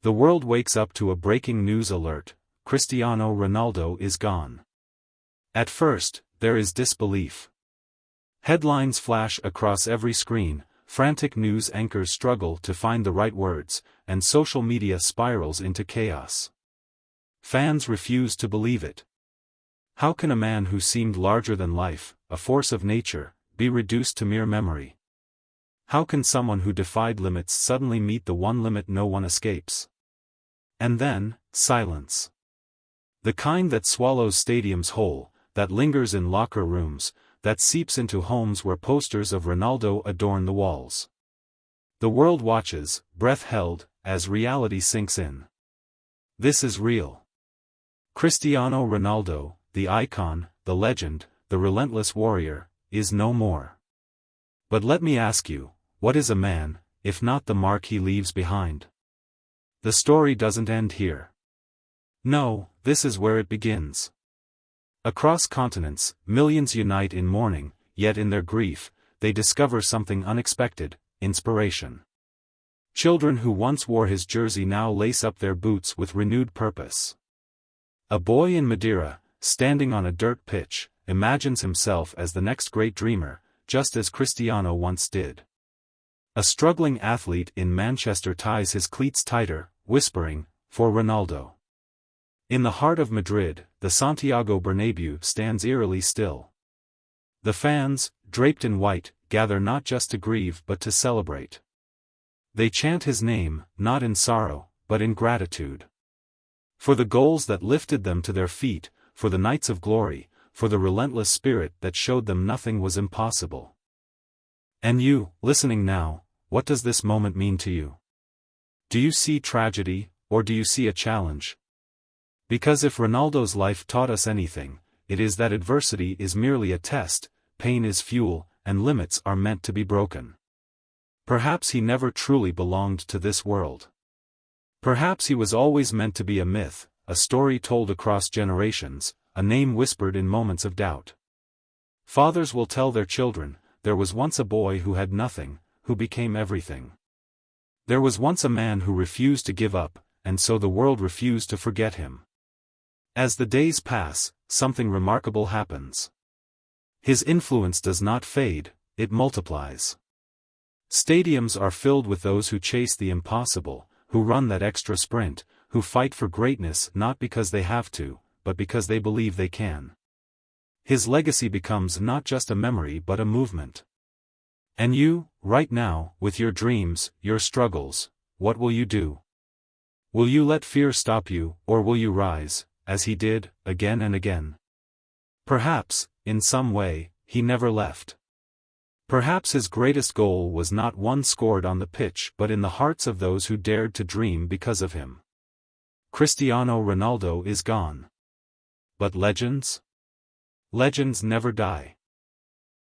The world wakes up to a breaking news alert: Cristiano Ronaldo is gone. At first, there is disbelief. Headlines flash across every screen, frantic news anchors struggle to find the right words, and social media spirals into chaos. Fans refuse to believe it. How can a man who seemed larger than life, a force of nature, be reduced to mere memory? How can someone who defied limits suddenly meet the one limit no one escapes? And then, silence. The kind that swallows stadiums whole, that lingers in locker rooms, that seeps into homes where posters of Ronaldo adorn the walls. The world watches, breath held, as reality sinks in. This is real. Cristiano Ronaldo, the icon, the legend, the relentless warrior, is no more. But let me ask you, what is a man, if not the mark he leaves behind? The story doesn't end here. No, this is where it begins. Across continents, millions unite in mourning, yet in their grief, they discover something unexpected: inspiration. Children who once wore his jersey now lace up their boots with renewed purpose. A boy in Madeira, standing on a dirt pitch, imagines himself as the next great dreamer, just as Cristiano once did. A struggling athlete in Manchester ties his cleats tighter, whispering, "For Ronaldo." In the heart of Madrid, the Santiago Bernabéu stands eerily still. The fans, draped in white, gather not just to grieve but to celebrate. They chant his name, not in sorrow, but in gratitude. For the goals that lifted them to their feet, for the nights of glory, for the relentless spirit that showed them nothing was impossible. And you, listening now, what does this moment mean to you? Do you see tragedy, or do you see a challenge? Because if Ronaldo's life taught us anything, it is that adversity is merely a test, pain is fuel, and limits are meant to be broken. Perhaps he never truly belonged to this world. Perhaps he was always meant to be a myth, a story told across generations, a name whispered in moments of doubt. Fathers will tell their children, there was once a boy who had nothing, who became everything. There was once a man who refused to give up, and so the world refused to forget him. As the days pass, something remarkable happens. His influence does not fade, it multiplies. Stadiums are filled with those who chase the impossible, who run that extra sprint, who fight for greatness not because they have to, but because they believe they can. His legacy becomes not just a memory but a movement. And you, right now, with your dreams, your struggles, what will you do? Will you let fear stop you, or will you rise, as he did, again and again? Perhaps, in some way, he never left. Perhaps his greatest goal was not one scored on the pitch but in the hearts of those who dared to dream because of him. Cristiano Ronaldo is gone. But legends? Legends never die.